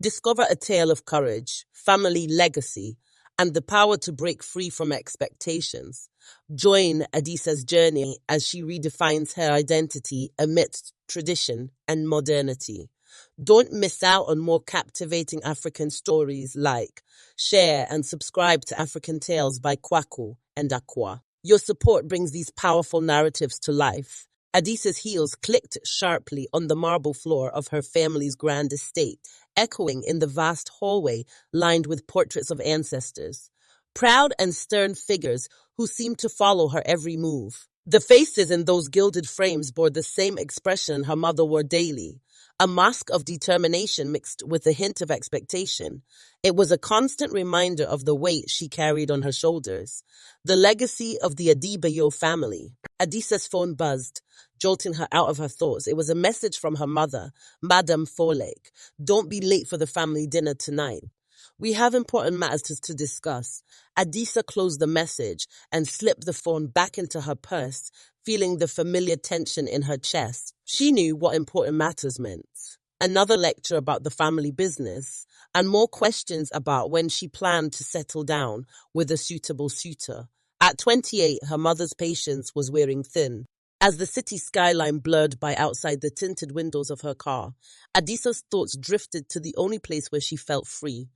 Discover a tale of courage, family legacy, and the power to break free from expectations. Join Adisa's journey as she redefines her identity amidst tradition and modernity. Don't miss out on more captivating African stories like share and subscribe to African Tales by Kwaku and Akua. Your support brings these powerful narratives to life. Adisa's heels clicked sharply on the marble floor of her family's grand estate, echoing in the vast hallway lined with portraits of ancestors. Proud and stern figures who seemed to follow her every move. The faces in those gilded frames bore the same expression her mother wore daily, a mask of determination mixed with a hint of expectation. It was a constant reminder of the weight she carried on her shoulders, the legacy of the Adebayo family. Adisa's phone buzzed, jolting her out of her thoughts. It was a message from her mother, Madame Folake. Don't be late for the family dinner tonight. We have important matters to discuss. Adisa closed the message and slipped the phone back into her purse, feeling the familiar tension in her chest. She knew what important matters meant. Another lecture about the family business, and more questions about when she planned to settle down with a suitable suitor. At 28, her mother's patience was wearing thin. As the city skyline blurred by outside the tinted windows of her car, Adisa's thoughts drifted to the only place where she felt free.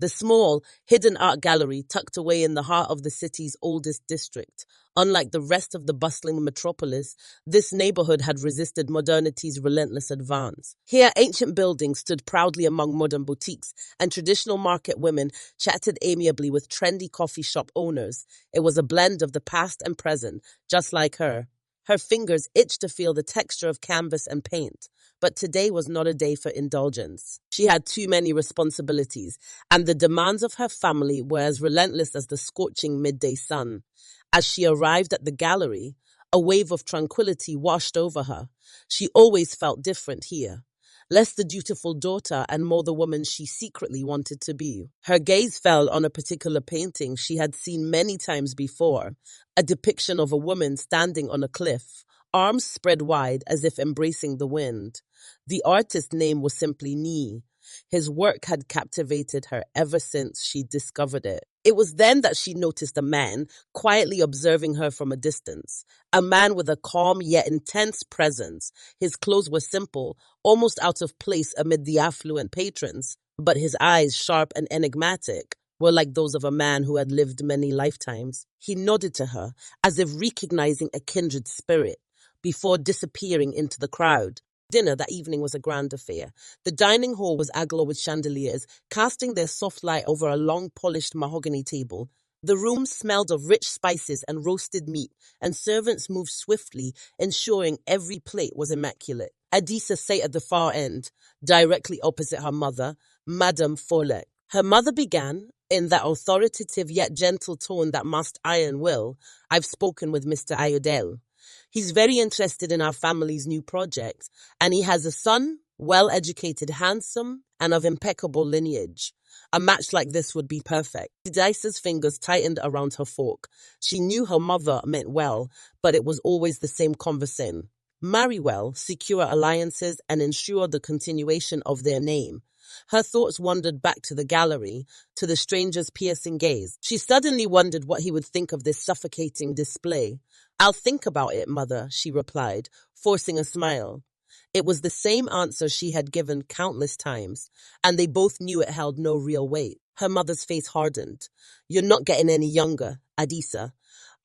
The small, hidden art gallery tucked away in the heart of the city's oldest district. Unlike the rest of the bustling metropolis, this neighborhood had resisted modernity's relentless advance. Here, ancient buildings stood proudly among modern boutiques, and traditional market women chatted amiably with trendy coffee shop owners. It was a blend of the past and present, just like her. Her fingers itched to feel the texture of canvas and paint, but today was not a day for indulgence. She had too many responsibilities, and the demands of her family were as relentless as the scorching midday sun. As she arrived at the gallery, a wave of tranquility washed over her. She always felt different here. Less the dutiful daughter and more the woman she secretly wanted to be. Her gaze fell on a particular painting she had seen many times before, a depiction of a woman standing on a cliff, arms spread wide as if embracing the wind. The artist's name was simply Nee. His work had captivated her ever since she discovered it. It was then that she noticed a man quietly observing her from a distance, a man with a calm yet intense presence. His clothes were simple, almost out of place amid the affluent patrons, but his eyes, sharp and enigmatic, were like those of a man who had lived many lifetimes. He nodded to her, as if recognizing a kindred spirit, before disappearing into the crowd. Dinner that evening was a grand affair. The dining hall was aglow with chandeliers, casting their soft light over a long polished mahogany table. The room smelled of rich spices and roasted meat, and servants moved swiftly, ensuring every plate was immaculate. Adisa sat at the far end, directly opposite her mother, Madame Folek. Her mother began, in that authoritative yet gentle tone that masked iron will, "I've spoken with Mr. Ayodele. He's very interested in our family's new project, and he has a son, well-educated, handsome, and of impeccable lineage. A match like this would be perfect." Adisa's fingers tightened around her fork. She knew her mother meant well, but it was always the same conversation. Marry well, secure alliances, and ensure the continuation of their name. Her thoughts wandered back to the gallery, to the stranger's piercing gaze. She suddenly wondered what he would think of this suffocating display. "I'll think about it, mother," she replied, forcing a smile. It was the same answer she had given countless times, and they both knew it held no real weight. Her mother's face hardened. "You're not getting any younger, Adisa.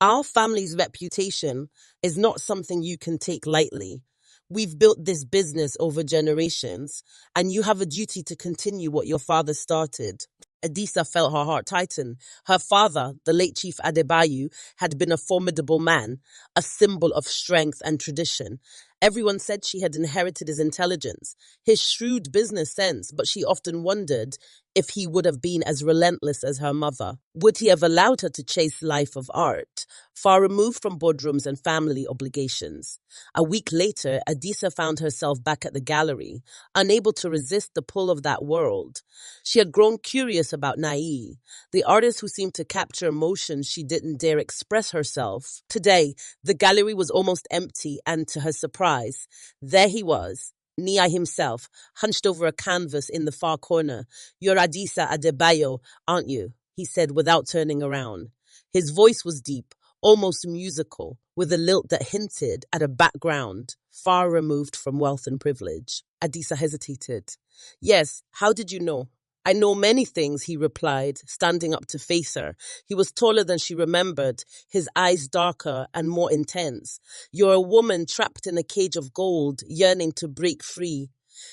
Our family's reputation is not something you can take lightly. We've built this business over generations, and you have a duty to continue what your father started." Adisa felt her heart tighten. Her father, the late Chief Adebayo, had been a formidable man, a symbol of strength and tradition. Everyone said she had inherited his intelligence, his shrewd business sense, but she often wondered if he would have been as relentless as her mother. Would he have allowed her to chase life of art, far removed from boardrooms and family obligations? A week later, Adisa found herself back at the gallery, unable to resist the pull of that world. She had grown curious about Nai, the artist who seemed to capture emotions she didn't dare express herself. Today, the gallery was almost empty, and to her surprise, there he was, Nia himself, hunched over a canvas in the far corner. "You're Adisa Adebayo, aren't you?" he said without turning around. His voice was deep, almost musical, with a lilt that hinted at a background far removed from wealth and privilege. Adisa hesitated. "Yes, how did you know?" "I know many things," he replied, standing up to face her. He was taller than she remembered, his eyes darker and more intense. "You're a woman trapped in a cage of gold, yearning to break free."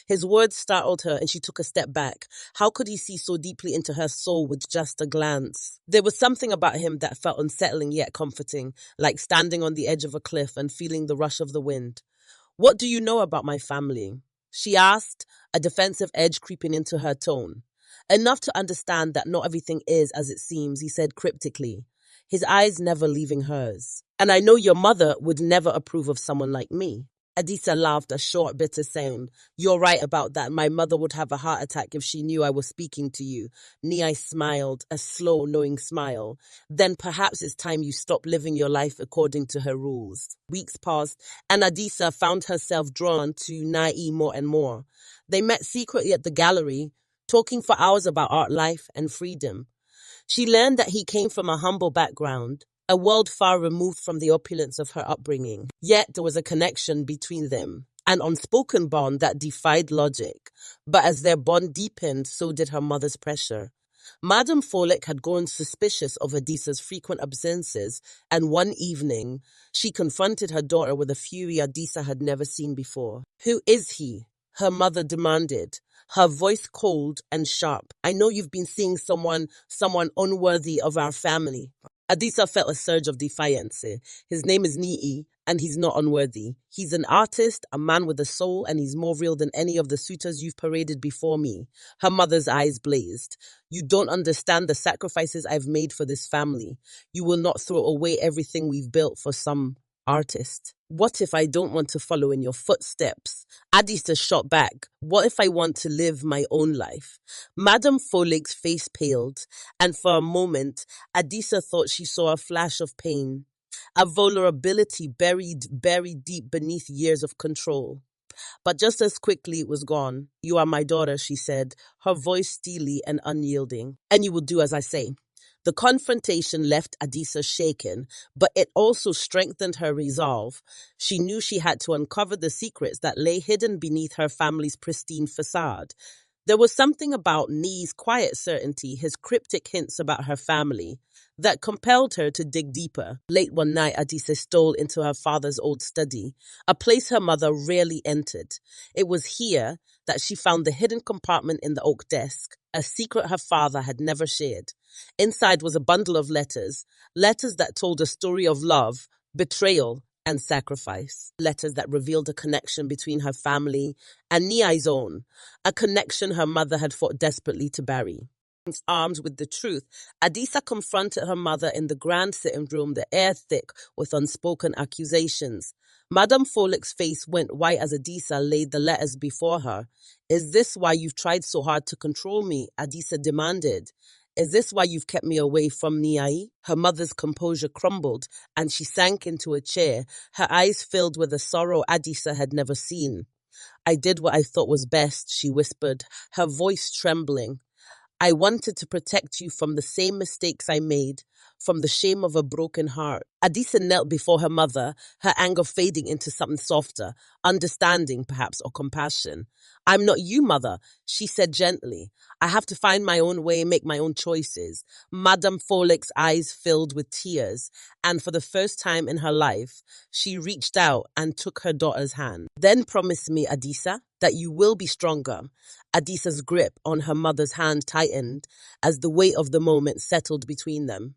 His words startled her and she took a step back. How could he see so deeply into her soul with just a glance? There was something about him that felt unsettling yet comforting, like standing on the edge of a cliff and feeling the rush of the wind. "What do you know about my family?" she asked, a defensive edge creeping into her tone. "Enough to understand that not everything is as it seems," he said cryptically, his eyes never leaving hers. "And I know your mother would never approve of someone like me." Adisa laughed, a short, bitter sound. "You're right about that. My mother would have a heart attack if she knew I was speaking to you." Niai smiled, a slow, knowing smile. "Then perhaps it's time you stop living your life according to her rules." Weeks passed, and Adisa found herself drawn to Nai more and more. They met secretly at the gallery, talking for hours about art life and freedom. She learned that he came from a humble background, a world far removed from the opulence of her upbringing. Yet there was a connection between them, an unspoken bond that defied logic. But as their bond deepened, so did her mother's pressure. Madame Folek had grown suspicious of Adisa's frequent absences, and one evening, she confronted her daughter with a fury Adisa had never seen before. "Who is he?" her mother demanded, her voice cold and sharp. "I know you've been seeing someone unworthy of our family." Adisa felt a surge of defiance. "His name is Ni'i, and he's not unworthy. He's an artist, a man with a soul, and he's more real than any of the suitors you've paraded before me." Her mother's eyes blazed. "You don't understand the sacrifices I've made for this family. You will not throw away everything we've built for some artist." "What if I don't want to follow in your footsteps?" Adisa shot back. "What if I want to live my own life?" Madame Folek's face paled, and for a moment, Adisa thought she saw a flash of pain, a vulnerability buried deep beneath years of control. But just as quickly it was gone. "You are my daughter," she said, her voice steely and unyielding, "and you will do as I say." The confrontation left Adisa shaken, but it also strengthened her resolve. She knew she had to uncover the secrets that lay hidden beneath her family's pristine facade. There was something about Nee's quiet certainty, his cryptic hints about her family, that compelled her to dig deeper. Late one night, Adisa stole into her father's old study, a place her mother rarely entered. It was here that she found the hidden compartment in the oak desk, a secret her father had never shared. Inside was a bundle of letters, letters that told a story of love, betrayal, and sacrifice. Letters that revealed a connection between her family and Niai's own, a connection her mother had fought desperately to bury. Armed with the truth, Adisa confronted her mother in the grand sitting room, the air thick with unspoken accusations. Madame Folek's face went white as Adisa laid the letters before her. "Is this why you've tried so hard to control me?" Adisa demanded. "Is this why you've kept me away from Niai?" Her mother's composure crumbled, and she sank into a chair, her eyes filled with a sorrow Adisa had never seen. "I did what I thought was best," she whispered, her voice trembling. "I wanted to protect you from the same mistakes I made, from the shame of a broken heart." Adisa knelt before her mother, her anger fading into something softer, understanding perhaps, or compassion. "I'm not you, mother," she said gently. "I have to find my own way, make my own choices." Madame Folek's eyes filled with tears, and for the first time in her life, she reached out and took her daughter's hand. "Then promise me, Adisa, that you will be stronger." Adisa's grip on her mother's hand tightened as the weight of the moment settled between them.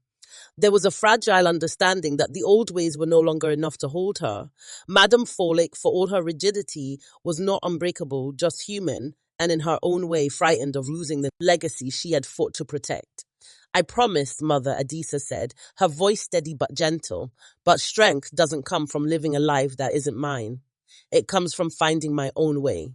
There was a fragile understanding that the old ways were no longer enough to hold her. Madame Folek, for all her rigidity, was not unbreakable, just human, and in her own way frightened of losing the legacy she had fought to protect. "I promise, Mother," Adisa said, her voice steady but gentle. "But strength doesn't come from living a life that isn't mine. It comes from finding my own way."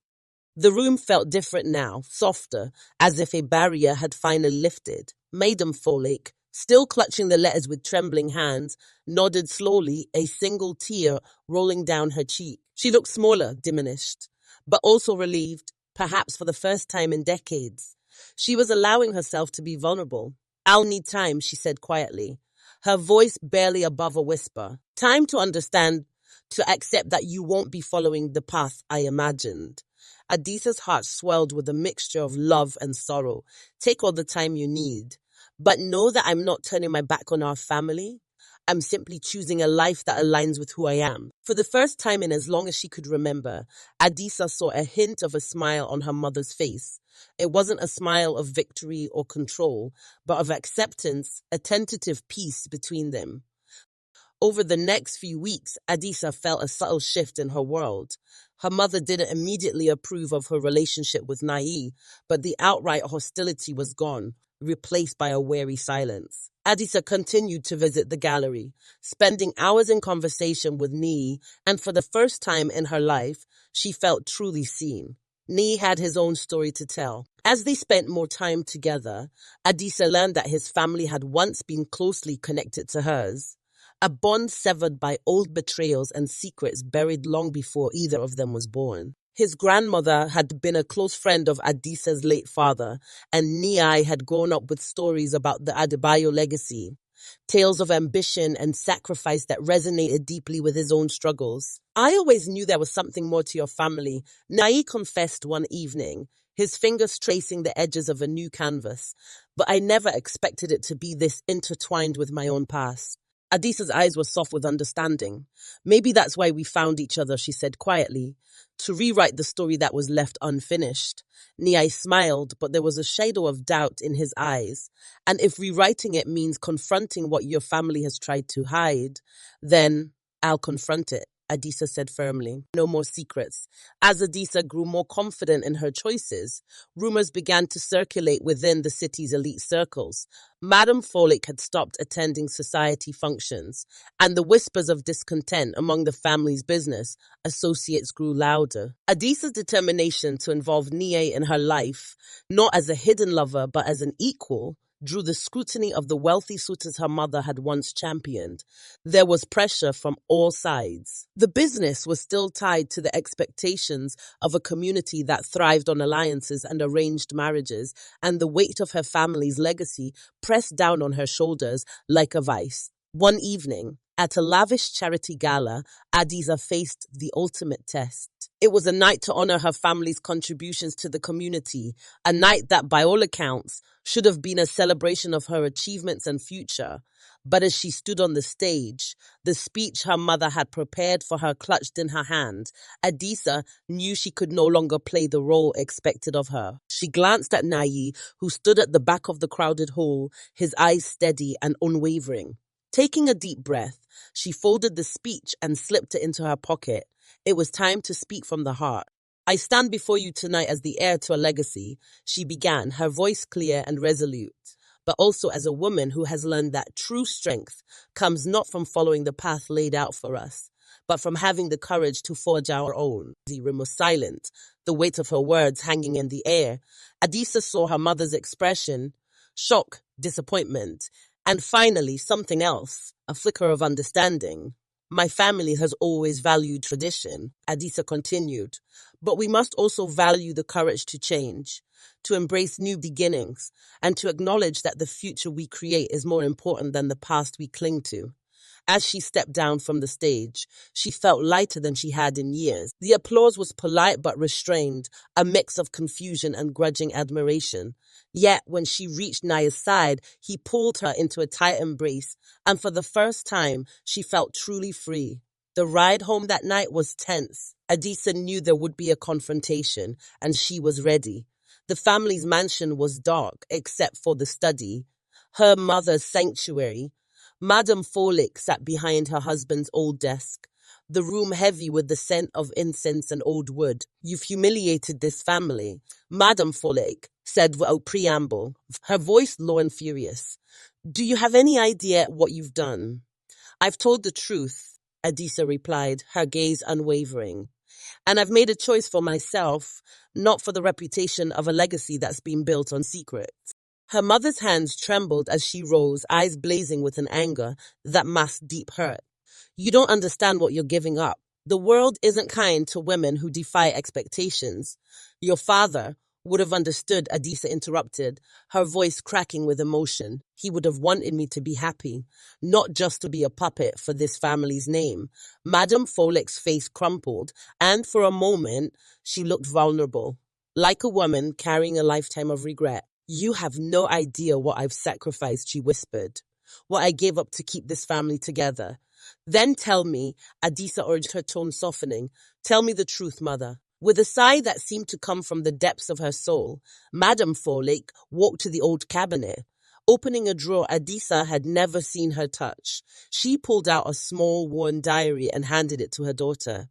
The room felt different now, softer, as if a barrier had finally lifted. Madame Folek, still clutching the letters with trembling hands, nodded slowly, a single tear rolling down her cheek. She looked smaller, diminished, but also relieved, perhaps for the first time in decades. She was allowing herself to be vulnerable. "I'll need time," she said quietly, her voice barely above a whisper. "Time to understand, to accept that you won't be following the path I imagined." Adisa's heart swelled with a mixture of love and sorrow. "Take all the time you need, but know that I'm not turning my back on our family. I'm simply choosing a life that aligns with who I am." For the first time in as long as she could remember, Adisa saw a hint of a smile on her mother's face. It wasn't a smile of victory or control, but of acceptance, a tentative peace between them. Over the next few weeks, Adisa felt a subtle shift in her world. Her mother didn't immediately approve of her relationship with Nai, but the outright hostility was gone, replaced by a wary silence. Adisa continued to visit the gallery, spending hours in conversation with Nii, and for the first time in her life, she felt truly seen. Nii had his own story to tell. As they spent more time together, Adisa learned that his family had once been closely connected to hers. A bond severed by old betrayals and secrets buried long before either of them was born. His grandmother had been a close friend of Adisa's late father, and Niai had grown up with stories about the Adebayo legacy, tales of ambition and sacrifice that resonated deeply with his own struggles. "I always knew there was something more to your family," Nai confessed one evening, his fingers tracing the edges of a new canvas. "But I never expected it to be this intertwined with my own past." Adisa's eyes were soft with understanding. "Maybe that's why we found each other," she said quietly, "to rewrite the story that was left unfinished." Niai smiled, but there was a shadow of doubt in his eyes. "And if rewriting it means confronting what your family has tried to hide, then I'll confront it," Adisa said firmly. "No more secrets." As Adisa grew more confident in her choices, rumors began to circulate within the city's elite circles. Madame Folick had stopped attending society functions, and the whispers of discontent among the family's business associates grew louder. Adisa's determination to involve Nie in her life, not as a hidden lover but as an equal, drew the scrutiny of the wealthy suitors her mother had once championed. There was pressure from all sides. The business was still tied to the expectations of a community that thrived on alliances and arranged marriages, and the weight of her family's legacy pressed down on her shoulders like a vice. One evening, at a lavish charity gala, Adisa faced the ultimate test. It was a night to honor her family's contributions to the community, a night that, by all accounts, should have been a celebration of her achievements and future. But as she stood on the stage, the speech her mother had prepared for her clutched in her hand, Adisa knew she could no longer play the role expected of her. She glanced at Nai, who stood at the back of the crowded hall, his eyes steady and unwavering. Taking a deep breath, she folded the speech and slipped it into her pocket. It was time to speak from the heart. "I stand before you tonight as the heir to a legacy," she began, her voice clear and resolute, "but also as a woman who has learned that true strength comes not from following the path laid out for us, but from having the courage to forge our own." Zira was silent, the weight of her words hanging in the air. Adisa saw her mother's expression: shock, disappointment, and finally something else, a flicker of understanding. "My family has always valued tradition," Adisa continued, "but we must also value the courage to change, to embrace new beginnings, and to acknowledge that the future we create is more important than the past we cling to." As she stepped down from the stage, she felt lighter than she had in years. The applause was polite but restrained, a mix of confusion and grudging admiration. Yet, when she reached Naya's side, he pulled her into a tight embrace, and for the first time, she felt truly free. The ride home that night was tense. Adisa knew there would be a confrontation, and she was ready. The family's mansion was dark, except for the study, her mother's sanctuary. Madame Folick sat behind her husband's old desk, the room heavy with the scent of incense and old wood. "You've humiliated this family," Madame Folick said without preamble, her voice low and furious. "Do you have any idea what you've done?" "I've told the truth," Adisa replied, her gaze unwavering. "And I've made a choice for myself, not for the reputation of a legacy that's been built on secrets." Her mother's hands trembled as she rose, eyes blazing with an anger that masked deep hurt. "You don't understand what you're giving up." The world isn't kind to women who defy expectations. Your father would have understood, Adisa interrupted, her voice cracking with emotion. He would have wanted me to be happy, not just to be a puppet for this family's name. Madame Folek's face crumpled, and for a moment, she looked vulnerable, like a woman carrying a lifetime of regret. You have no idea what I've sacrificed, she whispered. What I gave up to keep this family together. Then tell me, Adisa urged, her tone softening. Tell me the truth, mother. With a sigh that seemed to come from the depths of her soul, Madame Folek walked to the old cabinet. Opening a drawer Adisa had never seen her touch, she pulled out a small, worn diary and handed it to her daughter.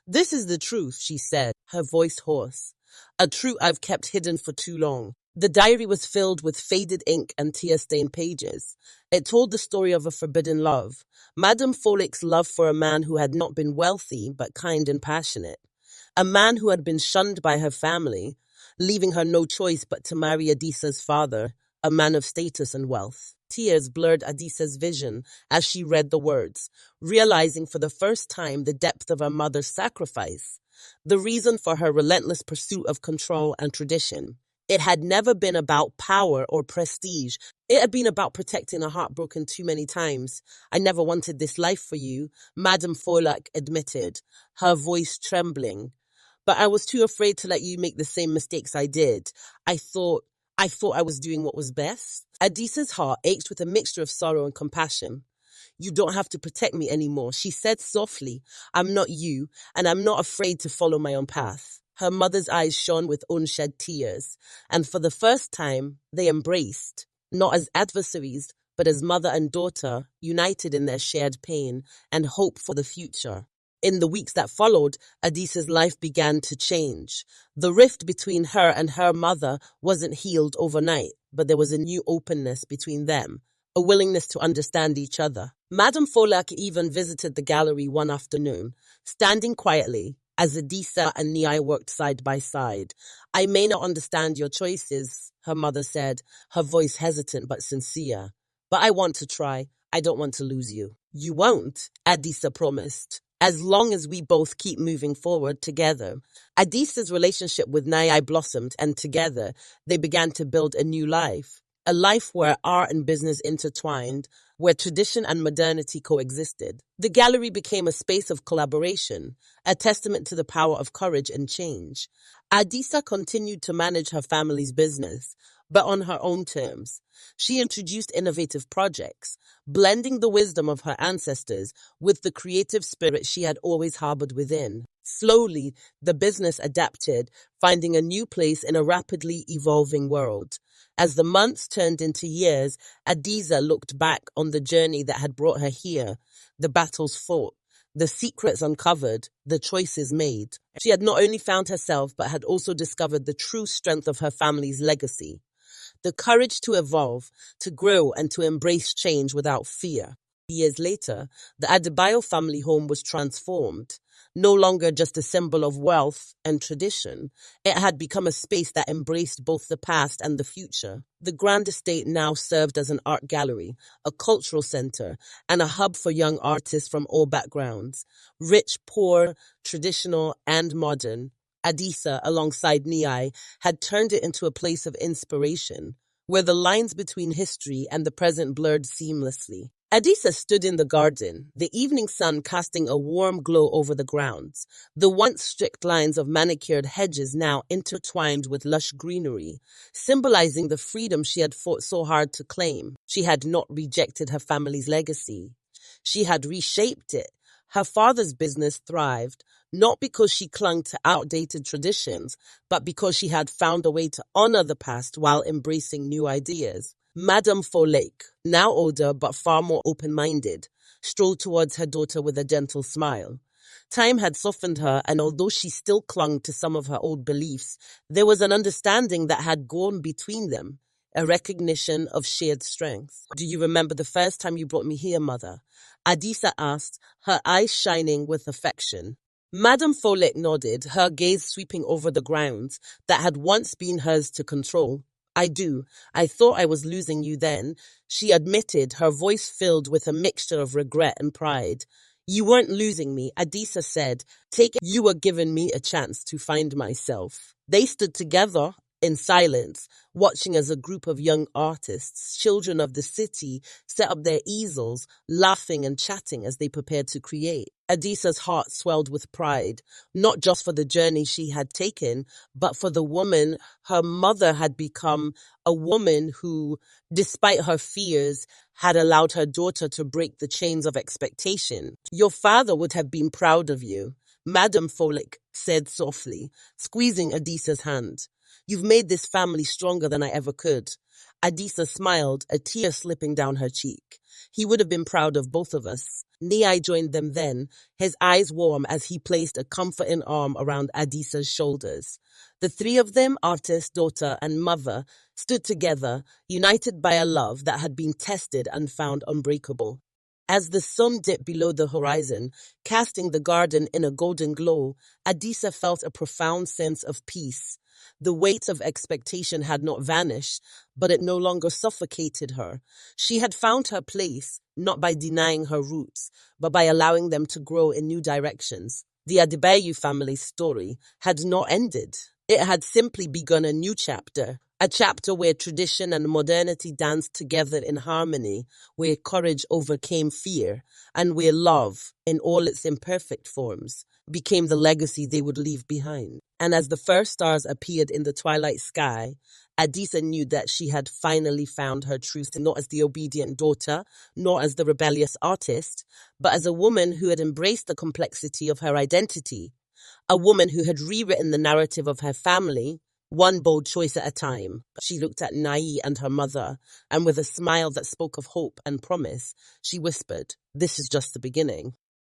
This is the truth, she said, her voice hoarse. A truth I've kept hidden for too long. The diary was filled with faded ink and tear-stained pages. It told the story of a forbidden love. Madame Folek's love for a man who had not been wealthy but kind and passionate. A man who had been shunned by her family, leaving her no choice but to marry Adisa's father, a man of status and wealth. Tears blurred Adisa's vision as she read the words, realizing for the first time the depth of her mother's sacrifice, the reason for her relentless pursuit of control and tradition. It had never been about power or prestige. It had been about protecting a heart broken too many times. I never wanted this life for you, Madame Folek admitted, her voice trembling. But I was too afraid to let you make the same mistakes I did. I thought I was doing what was best. Adisa's heart ached with a mixture of sorrow and compassion. You don't have to protect me anymore, she said softly. I'm not you, and I'm not afraid to follow my own path. Her mother's eyes shone with unshed tears, and for the first time, they embraced, not as adversaries, but as mother and daughter, united in their shared pain and hope for the future. In the weeks that followed, Adisa's life began to change. The rift between her and her mother wasn't healed overnight, but there was a new openness between them, a willingness to understand each other. Madame Folek even visited the gallery one afternoon, standing quietly as Adisa and Niai worked side by side. I may not understand your choices, her mother said, her voice hesitant but sincere. But I want to try. I don't want to lose you. You won't, Adisa promised, as long as we both keep moving forward together. Adisa's relationship with Niai blossomed, and together they began to build a new life. A life where art and business intertwined, where tradition and modernity coexisted. The gallery became a space of collaboration, a testament to the power of courage and change. Adisa continued to manage her family's business, but on her own terms. She introduced innovative projects, blending the wisdom of her ancestors with the creative spirit she had always harbored within. Slowly, the business adapted, finding a new place in a rapidly evolving world. As the months turned into years, Adisa looked back on the journey that had brought her here, the battles fought, the secrets uncovered, the choices made. She had not only found herself, but had also discovered the true strength of her family's legacy. The courage to evolve, to grow, and to embrace change without fear. Years later, the Adebayo family home was transformed. No longer just a symbol of wealth and tradition, it had become a space that embraced both the past and the future. The grand estate now served as an art gallery, a cultural center, and a hub for young artists from all backgrounds. Rich, poor, traditional, and modern, Adisa, alongside Niai, had turned it into a place of inspiration, where the lines between history and the present blurred seamlessly. Adisa stood in the garden, the evening sun casting a warm glow over the grounds, the once strict lines of manicured hedges now intertwined with lush greenery, symbolizing the freedom she had fought so hard to claim. She had not rejected her family's legacy. She had reshaped it. Her father's business thrived, not because she clung to outdated traditions, but because she had found a way to honor the past while embracing new ideas. Madame Folek, now older but far more open-minded, strolled towards her daughter with a gentle smile. Time had softened her, and although she still clung to some of her old beliefs, there was an understanding that had grown between them, a recognition of shared strength. Do you remember the first time you brought me here, mother? Adisa asked, her eyes shining with affection. Madame Folek nodded, her gaze sweeping over the grounds that had once been hers to control. I do. I thought I was losing you then, she admitted, her voice filled with a mixture of regret and pride. You weren't losing me, Adisa said. Take it, you were giving me a chance to find myself. They stood together in silence, watching as a group of young artists, children of the city, set up their easels, laughing and chatting as they prepared to create. Adisa's heart swelled with pride, not just for the journey she had taken, but for the woman her mother had become, a woman who, despite her fears, had allowed her daughter to break the chains of expectation. Your father would have been proud of you, Madame Folick said softly, squeezing Adisa's hand. You've made this family stronger than I ever could. Adisa smiled, a tear slipping down her cheek. He would have been proud of both of us. Niai joined them then, his eyes warm as he placed a comforting arm around Adisa's shoulders. The three of them, artist, daughter, and mother, stood together, united by a love that had been tested and found unbreakable. As the sun dipped below the horizon, casting the garden in a golden glow, Adisa felt a profound sense of peace. The weight of expectation had not vanished, but it no longer suffocated her. She had found her place, not by denying her roots, but by allowing them to grow in new directions. The Adebayo family's story had not ended. It had simply begun a new chapter, a chapter where tradition and modernity danced together in harmony, where courage overcame fear, and where love, in all its imperfect forms, became the legacy they would leave behind. And as the first stars appeared in the twilight sky, Adisa knew that she had finally found her truth, not as the obedient daughter, nor as the rebellious artist, but as a woman who had embraced the complexity of her identity, a woman who had rewritten the narrative of her family, one bold choice at a time. She looked at Nai and her mother, and with a smile that spoke of hope and promise, she whispered, "This is just the beginning."